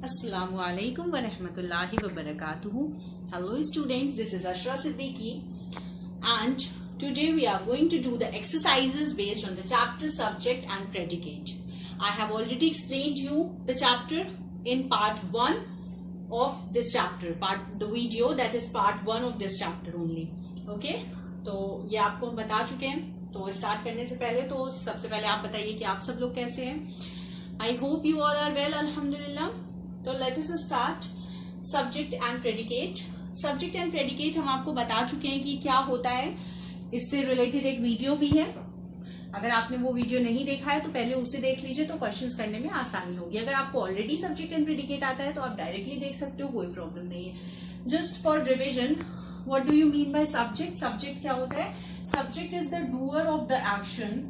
Assalamu alaikum wa rahmatullahi wa barakatuhu. Hello students, this is Ashra Siddiqui and today we are going to do the exercises based on the chapter subject and predicate. I have already explained you the chapter in part 1 of this chapter, the video that is part 1 of this chapter only. Okay, तो ये आपको हम बता चुके हैं. तो start करने से पहले तो सबसे पहले आप बताइए कि आप सब लोग कैसे हैं. I hope you all are well, अल्हम्दुलिल्लाह. तो let us start subject and predicate. Subject and predicate हम आपको बता चुके हैं कि क्या होता है. इससे रिलेटेड एक वीडियो भी है. अगर आपने वो वीडियो नहीं देखा है तो पहले उसे देख लीजिए, तो क्वेश्चंस करने में आसानी होगी. अगर आपको ऑलरेडी सब्जेक्ट एंड प्रेडिकेट आता है तो आप डायरेक्टली देख सकते हो, कोई प्रॉब्लम नहीं है. Just for revision, what do you mean by subject. Subject क्या होता है? Subject is the doer of the action.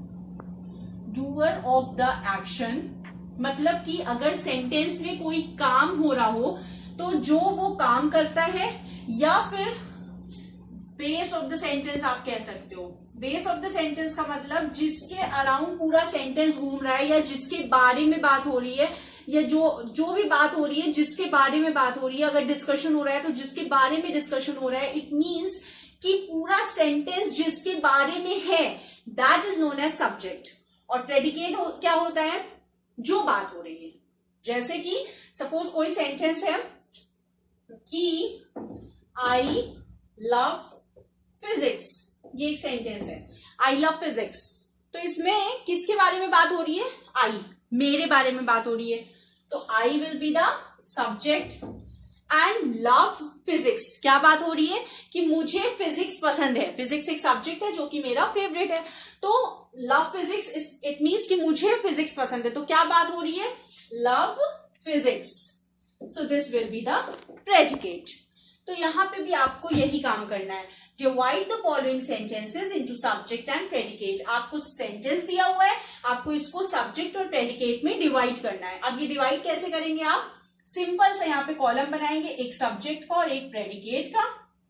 Doer of the action मतलब कि अगर सेंटेंस में कोई काम हो रहा हो तो जो वो काम करता है, या फिर बेस ऑफ द सेंटेंस आप कह सकते हो. बेस ऑफ द सेंटेंस का मतलब जिसके अराउंड पूरा सेंटेंस घूम रहा है, या जिसके बारे में बात हो रही है, या जो भी बात हो रही है जिसके बारे में बात हो रही है. अगर डिस्कशन हो रहा है तो जिसके बारे में डिस्कशन हो रहा है. इट मीन्स कि पूरा सेंटेंस जिसके बारे में है, that is known as subject. और प्रेडिकेट क्या होता है? जो बात हो रही है. जैसे कि सपोज कोई सेंटेंस है कि आई लव फिजिक्स. ये एक सेंटेंस है, आई लव फिजिक्स. तो इसमें किसके बारे में बात हो रही है? आई, मेरे बारे में बात हो रही है. तो I will be the subject and love physics. क्या बात हो रही है? कि मुझे फिजिक्स पसंद है. फिजिक्स एक सब्जेक्ट है जो कि मेरा फेवरेट है. तो लव फिजिक्स इट मीन्स कि मुझे फिजिक्स पसंद है. तो क्या बात हो रही है? Love physics. So this will be the predicate. तो यहां पे भी आपको यही काम करना है. Divide the following sentences into subject and predicate. आपको सेंटेंस दिया हुआ है, आपको इसको सब्जेक्ट और प्रेडिकेट में डिवाइड करना है. अब ये डिवाइड कैसे करेंगे आप? सिंपल से यहाँ पे कॉलम बनाएंगे, एक सब्जेक्ट का और एक प्रेडिकेट का.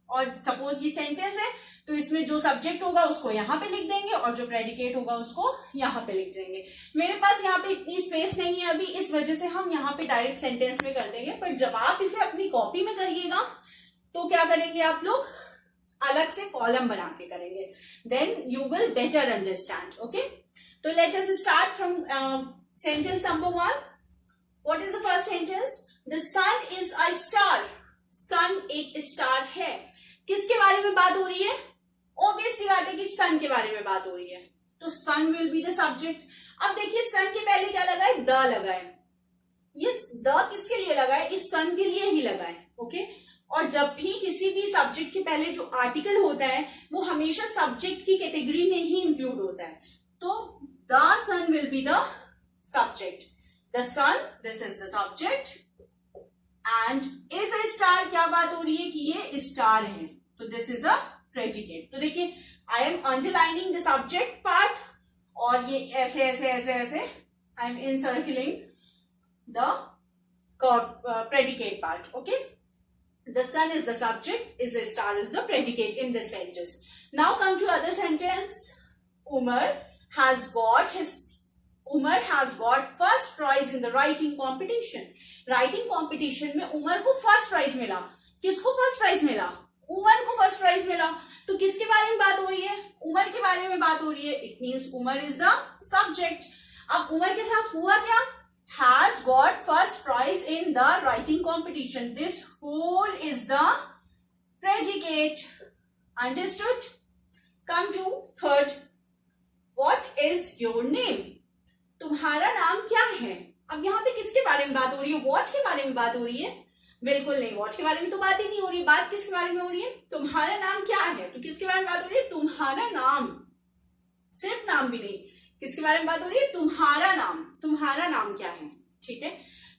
और सपोज ये सेंटेंस है तो इसमें जो सब्जेक्ट होगा उसको यहाँ पे लिख देंगे और जो प्रेडिकेट होगा उसको यहाँ पे लिख देंगे. मेरे पास यहाँ पे इतनी स्पेस नहीं है अभी, इस वजह से हम यहाँ पे डायरेक्ट सेंटेंस में कर देंगे. पर जब आप इसे अपनी कॉपी में करिएगा तो क्या करेंगे आप लोग? अलग से कॉलम बना के करेंगे. Then you will better understand. Okay, तो let us start from sentence number 1. What is the first sentence? The sun is a star. Sun एक स्टार है. किसके बारे में बात हो रही है? Obvious सी बात है कि सन के बारे में बात हो रही है. तो sun will be the subject. अब देखिए sun के पहले क्या लगा है? the लगा है. ये the किसके लिए लगा है? इस sun के लिए ही लगा है. ओके, और जब भी किसी भी सब्जेक्ट के पहले जो आर्टिकल होता है वो हमेशा सब्जेक्ट की कैटेगरी में ही इंक्लूड होता है. तो the sun will be the subject. The sun, this is the subject, and is a star. क्या बात हो रही है? कि ये स्टार है. तो this is a predicate. तो देखिए, I am underlining the subject part, और ये ऐसे ऐसे ऐसे ऐसे I am encircling the predicate part. Okay, the sun is the subject, is a star is the predicate in this sentence. Now come to other sentence. Umar has got first prize in the writing competition. Writing competition में उमर को first prize मिला. किसको first prize मिला? उमर को first prize मिला. तो किसके बारे में बात हो रही है? उमर के बारे में बात हो रही है. It means Umar is the subject. अब उमर के साथ हुआ क्या? Has got first prize in the writing competition. This whole is the predicate. Understood? Come to third. What is your name? तुम्हारा नाम क्या है? अब यहाँ पे किसके बारे में बात हो रही है? वॉच के बारे में बात हो रही है? बिल्कुल नहीं, वॉच के बारे में तो बात ही नहीं हो रही. बात किसके बारे में हो रही है? तुम्हारा नाम क्या है? तो किसके बारे में बात हो रही है? तुम्हारा नाम. सिर्फ नाम भी नहीं, किसके बारे में बात हो रही है? तुम्हारा नाम. तुम्हारा नाम क्या है? ठीक है,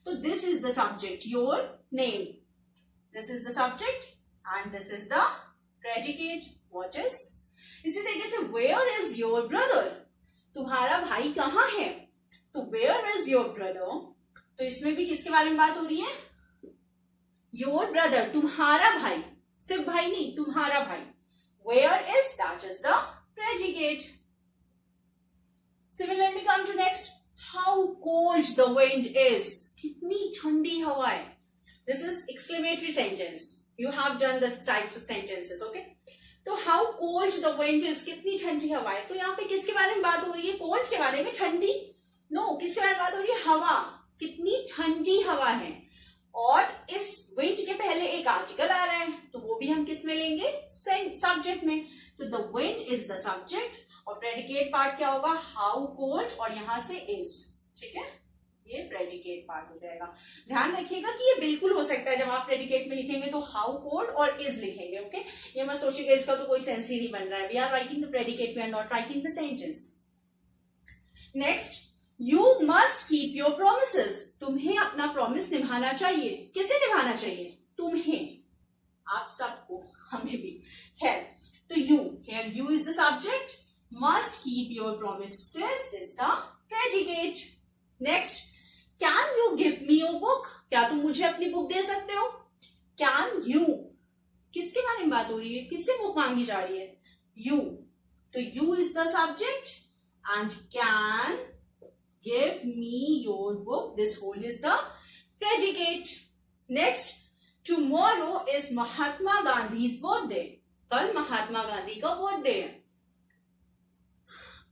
तो this is the subject, your name. This is the subject and this is the predicate. What is. इसी तरीके से वेयर इज योर ब्रदर? तुम्हारा भाई कहाँ है? तो वेयर इज योर ब्रदर. तो इसमें भी किसके बारे में बात हो रही है? योर ब्रदर, तुम्हारा भाई. सिर्फ भाई नहीं, तुम्हारा भाई. Where is, that is the predicate. Similarly come to next. How cold the wind is. कितनी ठंडी हवा है. Sentence, you have done the types of sentences, okay. तो how cold the wind is, कितनी ठंडी हवा है। तो यहाँ पे किसके बारे में बात हो रही है, कोल्ड के बारे में, ठंडी नो, किसके बारे में बात हो रही है, हवा, कितनी ठंडी हवा है। और इस विंड के पहले एक आर्टिकल आ रहा है, तो वो भी हम किस में लेंगे, सब्जेक्ट में। तो the wind is the subject और प्रेडिकेट पार्ट क्या होगा, हाउ कोल्ड, और यहां से इज, ठीक है, ये प्रेडिकेट पार्ट हो जाएगा। ध्यान रखिएगा कि ये बिल्कुल हो सकता है जब आप प्रेडिकेट में लिखेंगे तो हाउ कोल्ड और इज लिखेंगे, ओके। ये मत सोचिएगा इसका तो कोई सेंस ही नहीं बन रहा है, we are writing the predicate, we are not writing the sentence. Next, you must keep your promises, तुम्हें अपना प्रॉमिस निभाना चाहिए। किसे निभाना चाहिए, तुम्हें, आप सबको, हमें भी, खैर। तो you, here you is the subject, must keep your promises is the predicate. Next, can you give me your book, क्या तुम मुझे अपनी बुक दे सकते हो। can you, किसके बारे में बात हो रही है, किससे बुक मांगी जा रही है, you, तो you is the subject and can give me your book, this whole is the predicate. Next, tomorrow is Mahatma Gandhi's birthday, कल महात्मा गांधी का बर्थडे है।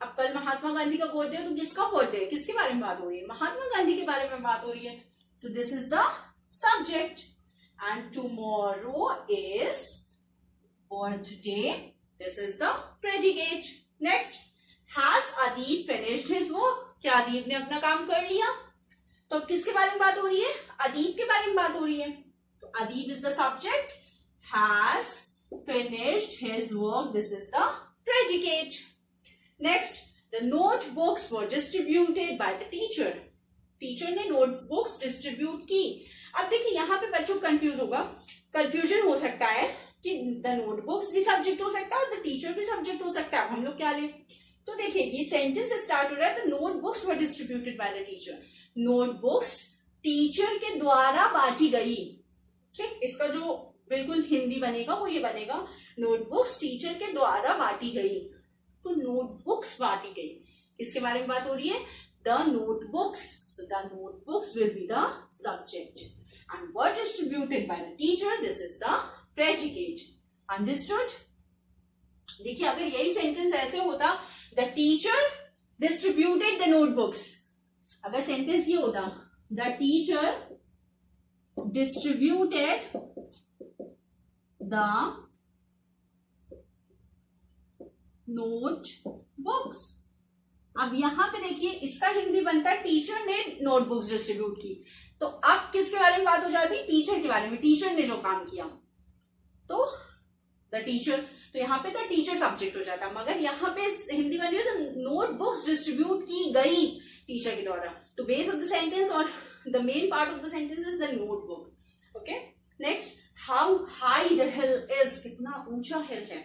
अब कल महात्मा गांधी का बर्थडे है तो किसका बर्थडे है, किसके बारे में बात हो रही है, महात्मा गांधी के बारे में बात हो रही है। तो this is the subject and tomorrow is birthday, this is the predicate. Next, has Adeep finished his work, क्या अदीप ने अपना काम कर लिया। तो किसके बारे में बात हो रही है, अदीप के बारे में बात हो रही है। तो Adeep is the subject, has finished his work, this is the predicate. Next, the notebooks were distributed by the teacher, teacher ने नोटबुक्स डिस्ट्रीब्यूट की। अब देखिए यहाँ पे बच्चों कंफ्यूज होगा, कंफ्यूजन हो सकता है कि द नोटबुक्स भी सब्जेक्ट हो सकता है और द टीचर भी सब्जेक्ट हो सकता है। हम लोग क्या लें, तो देखिए ये सेंटेंस स्टार्ट हो रहा है, the notebooks were distributed by the teacher, notebooks teacher के द्वारा बांटी गई, ठीक। इसका जो बिल्कुल हिंदी बनेगा वो ये बनेगा, नोटबुक्स टीचर के द्वारा बांटी गई। तो नोटबुक्स बांटी गई, किसके बारे में बात हो रही है, the notebooks, the notebooks will be the subject and were distributed by the teacher, this is the predicate. Understood. देखिए अगर यही सेंटेंस ऐसे होता, the teacher distributed the notebooks, अगर सेंटेंस ये होता, the teacher distributed the notebooks, अब यहां पे देखिए इसका हिंदी बनता है टीचर ने नोटबुक्स डिस्ट्रीब्यूट की। तो अब किसके बारे में बात हो जाती है, टीचर के बारे में, टीचर ने जो काम किया, तो द टीचर, तो यहाँ पे द टीचर सब्जेक्ट हो जाता है। मगर यहाँ पे हिंदी बन रही है तो नोटबुक्स डिस्ट्रीब्यूट की गई टीचर के द्वारा। तो बेस ऑफ द सेंटेंस और the main part of the sentence is the notebook, okay. Next, how high the hill is, कितना ऊंचा हिल है।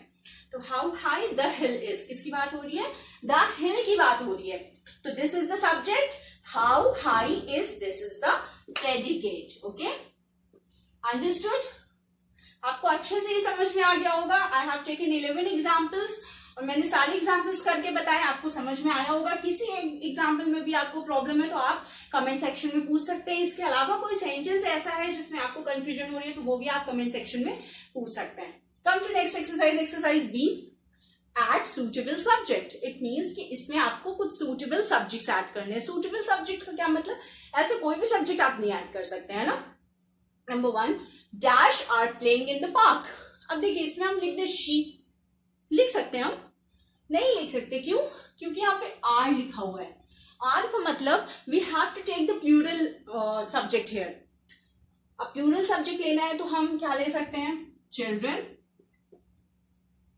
तो how high the hill is, किसकी बात हो रही है, द हिल की बात हो रही है। तो this is the subject, how high is, this is the predicate, okay. Understood. आपको अच्छे से ये समझ में आ गया होगा। आई हैव टेकन 11 एग्जाम्पल्स और मैंने सारे एग्जाम्पल्स करके बताए, आपको समझ में आया होगा। किसी एग्जाम्पल में भी आपको प्रॉब्लम है तो आप कमेंट सेक्शन में पूछ सकते हैं। इसके अलावा कोई सेंटेंस ऐसा है जिसमें आपको कंफ्यूजन हो रही है तो वो भी आप कमेंट सेक्शन में पूछ सकते हैं। Come to next exercise, exercise B, add suitable subject. It means कि इसमें आपको कुछ सूटेबल सब्जेक्ट्स ऐड करने हैं। सूटेबल सब्जेक्ट का क्या मतलब, ऐसे कोई भी सब्जेक्ट आप नहीं ऐड कर सकते हैं ना। Number 1, dash are playing in the park. अब देखिए इसमें हम लिख दे शी, लिख सकते हैं हम, नहीं लिख सकते, क्यों, क्योंकि यहाँ पे आर लिखा हुआ है। आर का मतलब we have to take the plural subject here. अब प्लूरल सब्जेक्ट लेना है तो हम क्या ले सकते हैं, चिल्ड्रन,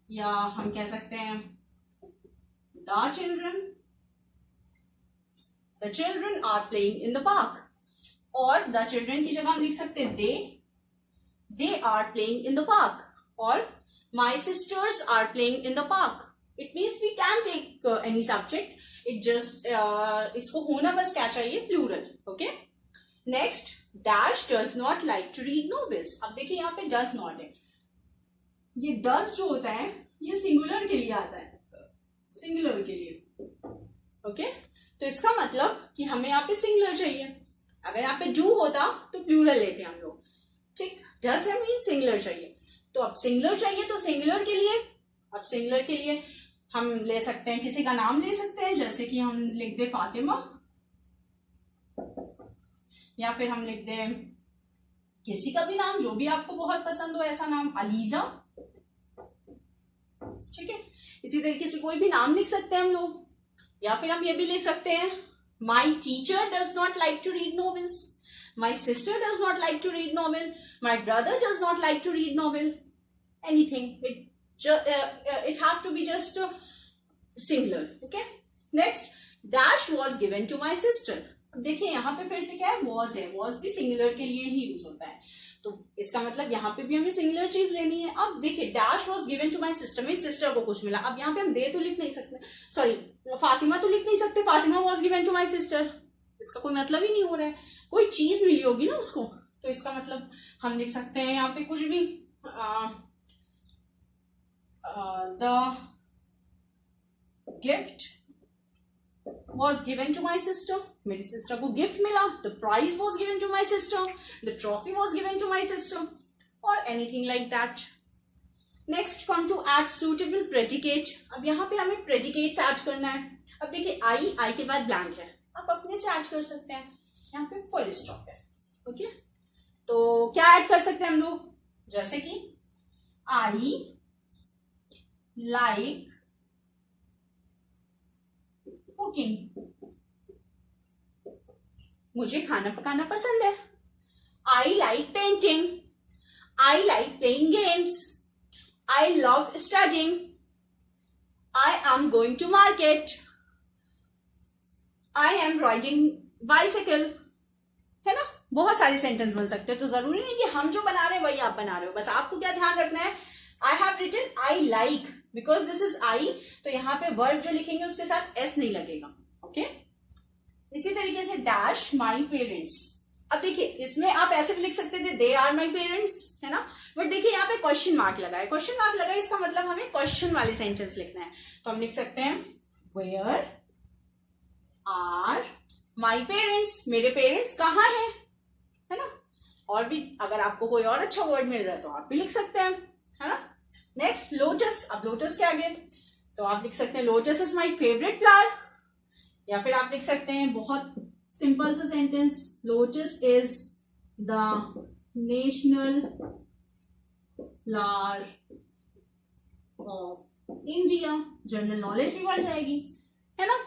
या हम कह सकते हैं the children, the children are playing in the park. और द चिल्ड्रन की जगह हम लिख सकते हैं they are playing in the park, और my sisters are playing in the park. It means we can take any subject, it just इसको होना बस क्या चाहिए, plural, okay. Next, dash does not like to read novels. अब देखिए यहाँ पे डज नॉट है, ये डज जो होता है ये सिंगुलर के लिए आता है, सिंगुलर के लिए, ओके। तो इसका मतलब कि हमें यहाँ पे सिंगुलर चाहिए। अगर यहाँ पे डू होता तो प्लूरल लेते हम लोग, ठीक, डज है मीन सिंगुलर चाहिए, तो अब सिंगुलर चाहिए तो सिंगुलर के लिए हम ले सकते हैं, किसी का नाम ले सकते हैं, जैसे कि हम लिख दे फातिमा, या फिर हम लिख दे किसी का भी नाम जो भी आपको बहुत पसंद हो, ऐसा नाम अलीजा, ठीक है। इसी तरीके से कोई भी नाम लिख सकते हैं हम लोग, या फिर हम ये भी लिख सकते हैं my teacher does not like to read novels, my sister does not like to read novel, my brother does not like to read novel, anything, it have to be just singular, okay। next, dash was given to my sister। अब देखिए यहाँ पे फिर से क्या है, was भी singular के लिए ही यूज होता है, तो इसका मतलब यहाँ पे भी हमें सिंगुलर चीज लेनी है। अब देखिए dash was given to my sister, मेरी सिस्टर को कुछ मिला। अब यहाँ पे हम दे तो लिख नहीं सकते, सॉरी फातिमा तो लिख नहीं सकते, Fatima was given to my sister, इसका कोई मतलब ही नहीं हो रहा है, कोई चीज मिली होगी ना उसको, तो इसका मतलब हम लिख सकते हैं यहाँ पे कुछ भी, the gift was given to my sister, मेरी सिस्टर को गिफ्ट मिला, the prize was given to my sister, the trophy was given to my sister, or anything like that। next, come to add suitable predicate। अब यहाँ पे हमें predicates add करना है। अब देखिए I के बाद blank है, आप अपने से ऐड कर सकते हैं, यहाँ पे full stop है, ओके। तो क्या ऐड कर सकते हैं हम लोग, जैसे कि I like कुकिंग, मुझे खाना पकाना पसंद है। I like painting, I like playing games, I love studying, I am going to market, I am riding bicycle, है ना। बहुत सारे सेंटेंस बन सकते हैं, तो जरूरी नहीं कि हम जो बना रहे हैं वही आप बना रहे हो, बस आपको क्या ध्यान रखना है, I have written I like because this is I, तो यहाँ पे वर्ड जो लिखेंगे उसके साथ एस नहीं लगेगा, ओके। इसी तरीके से डैश माई पेरेंट्स। अब देखिए इसमें आप ऐसे भी लिख सकते थे दे आर माई पेरेंट्स, है ना, बट देखिए यहाँ पे क्वेश्चन मार्क लगा है, क्वेश्चन मार्क लगा है, इसका मतलब हमें क्वेश्चन वाले सेंटेंस लिखना है, तो हम लिख सकते हैं वेयर आर माई पेरेंट्स, मेरे पेरेंट्स कहाँ हैं, है ना। और भी अगर आपको कोई और अच्छा वर्ड मिल रहा है तो आप भी लिख सकते हैं, है ना। Next lotus. अब लोटस के आगे तो आप लिख सकते हैं lotus is my favourite flower, या फिर आप लिख सकते हैं बहुत सिंपल सा sentence, lotus is the national flower of India, general knowledge भी बढ़ जाएगी, है ना।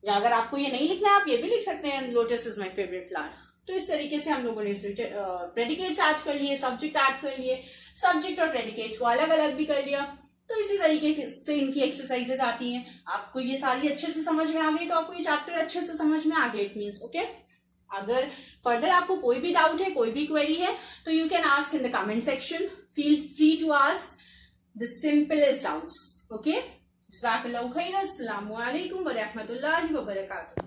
या अगर आपको ये नहीं लिखना है आप ये भी लिख सकते हैं lotus is my favourite flower. तो इस तरीके से हम लोगों ने प्रेडिकेट्स ऐड कर लिए, सब्जेक्ट ऐड कर लिए, सब्जेक्ट और प्रेडिकेट को अलग अलग भी कर लिया, तो इसी तरीके से इनकी एक्सरसाइजेस आती हैं। आपको ये सारी अच्छे से समझ में आ गई तो आपको ये चैप्टर अच्छे से समझ में आ गया, इट मीन्स ओके। अगर फर्दर आपको कोई भी डाउट है, कोई भी क्वेरी है, तो you can ask in the comment section, feel free to ask the simplest doubts, okay. जज़ाकल्लाहु खैरन, अस्सलामु अलैकुम व रहमतुल्लाहि व बरकातुहू।